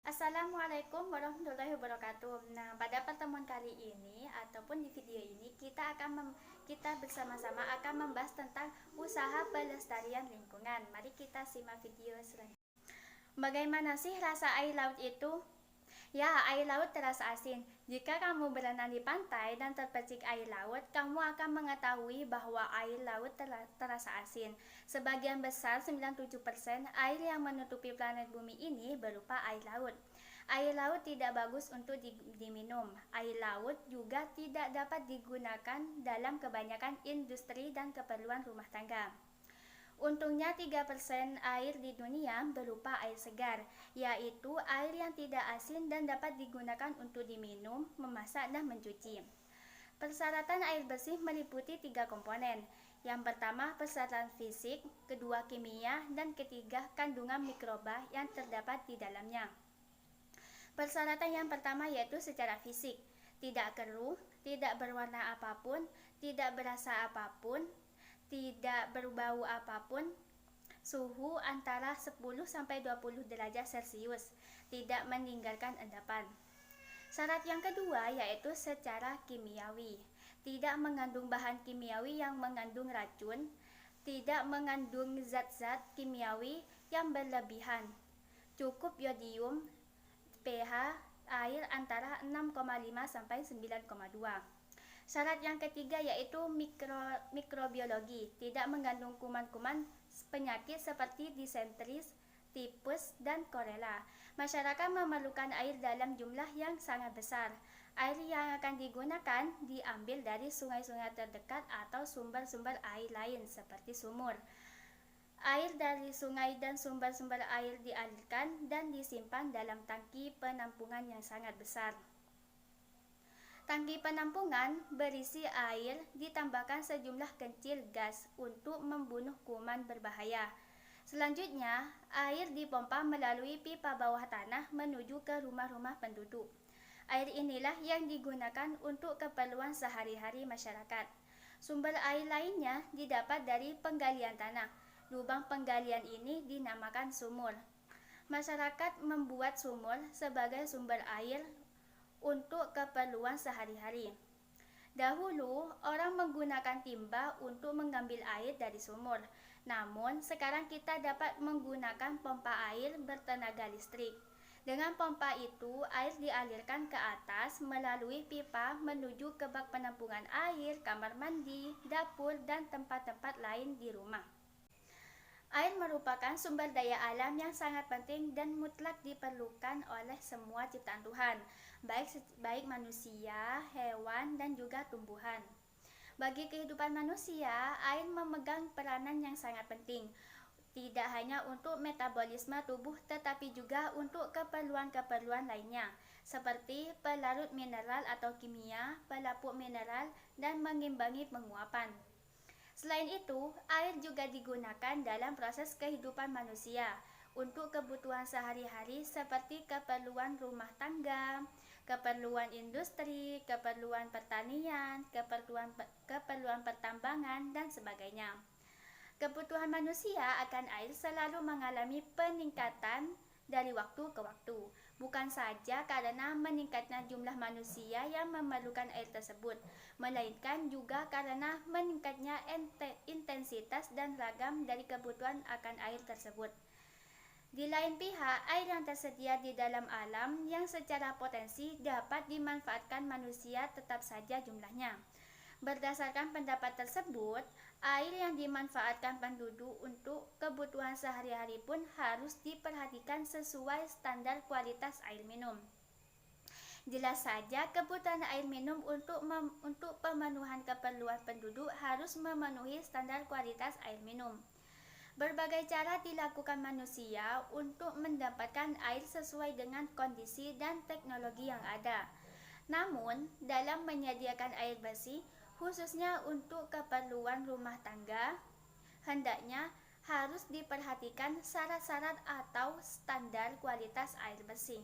Assalamualaikum warahmatullahi wabarakatuh. Nah, pada pertemuan kali ini ataupun di video ini kita bersama-sama akan membahas tentang usaha pelestarian lingkungan. Mari kita simak video selanjutnya. Bagaimana sih rasa air laut itu? Ya, air laut terasa asin. Jika kamu berenang di pantai dan terpercik air laut, kamu akan mengetahui bahwa air laut terasa asin. Sebagian besar, 97% air yang menutupi planet bumi ini berupa air laut. Air laut tidak bagus untuk diminum. Air laut juga tidak dapat digunakan dalam kebanyakan industri dan keperluan rumah tangga. Untungnya 3% air di dunia berupa air segar, yaitu air yang tidak asin dan dapat digunakan untuk diminum, memasak, dan mencuci. Persyaratan air bersih meliputi 3 komponen. Yang pertama, persyaratan fisik, kedua kimia, dan ketiga kandungan mikroba yang terdapat di dalamnya. Persyaratan yang pertama yaitu secara fisik, tidak keruh, tidak berwarna apapun, tidak berasa apapun, tidak berbau apapun, suhu antara 10-20 derajat Celcius, tidak meninggalkan endapan. Syarat yang kedua yaitu secara kimiawi, tidak mengandung bahan kimiawi yang mengandung racun, tidak mengandung zat-zat kimiawi yang berlebihan, cukup yodium, pH air antara 6,5-9,2. Syarat yang ketiga yaitu mikrobiologi, tidak mengandung kuman-kuman penyakit seperti disenteri, tipes, dan korela. Masyarakat memerlukan air dalam jumlah yang sangat besar. Air yang akan digunakan diambil dari sungai-sungai terdekat atau sumber-sumber air lain seperti sumur. Air dari sungai dan sumber-sumber air dialirkan dan disimpan dalam tangki penampungan yang sangat besar. Tangki penampungan berisi air ditambahkan sejumlah kecil gas untuk membunuh kuman berbahaya. Selanjutnya, air dipompa melalui pipa bawah tanah menuju ke rumah-rumah penduduk. Air inilah yang digunakan untuk keperluan sehari-hari masyarakat. Sumber air lainnya didapat dari penggalian tanah. Lubang penggalian ini dinamakan sumur. Masyarakat membuat sumur sebagai sumber air untuk keperluan sehari-hari. Dahulu, orang menggunakan timba untuk mengambil air dari sumur. Namun, sekarang kita dapat menggunakan pompa air bertenaga listrik. Dengan pompa itu, air dialirkan ke atas melalui pipa menuju ke bak penampungan air, kamar mandi, dapur, dan tempat-tempat lain di rumah. Air merupakan sumber daya alam yang sangat penting dan mutlak diperlukan oleh semua ciptaan Tuhan, baik manusia, hewan, dan juga tumbuhan. Bagi kehidupan manusia, air memegang peranan yang sangat penting, tidak hanya untuk metabolisme tubuh tetapi juga untuk keperluan-keperluan lainnya, seperti pelarut mineral atau kimia, pelapuk mineral, dan mengimbangi penguapan. Selain itu, air juga digunakan dalam proses kehidupan manusia untuk kebutuhan sehari-hari seperti keperluan rumah tangga, keperluan industri, keperluan pertanian, keperluan pertambangan, dan sebagainya. Kebutuhan manusia akan air selalu mengalami peningkatan dari waktu ke waktu, bukan saja karena meningkatnya jumlah manusia yang memerlukan air tersebut, melainkan juga karena meningkatnya intensitas dan ragam dari kebutuhan akan air tersebut. Di lain pihak, air yang tersedia di dalam alam yang secara potensi dapat dimanfaatkan manusia tetap saja jumlahnya. Berdasarkan pendapat tersebut, air yang dimanfaatkan penduduk untuk kebutuhan sehari-hari pun harus diperhatikan sesuai standar kualitas air minum. Jelas saja, kebutuhan air minum untuk pemenuhan keperluan penduduk harus memenuhi standar kualitas air minum. Berbagai cara dilakukan manusia untuk mendapatkan air sesuai dengan kondisi dan teknologi yang ada. Namun, dalam menyediakan air bersih, khususnya untuk keperluan rumah tangga, hendaknya harus diperhatikan syarat-syarat atau standar kualitas air bersih.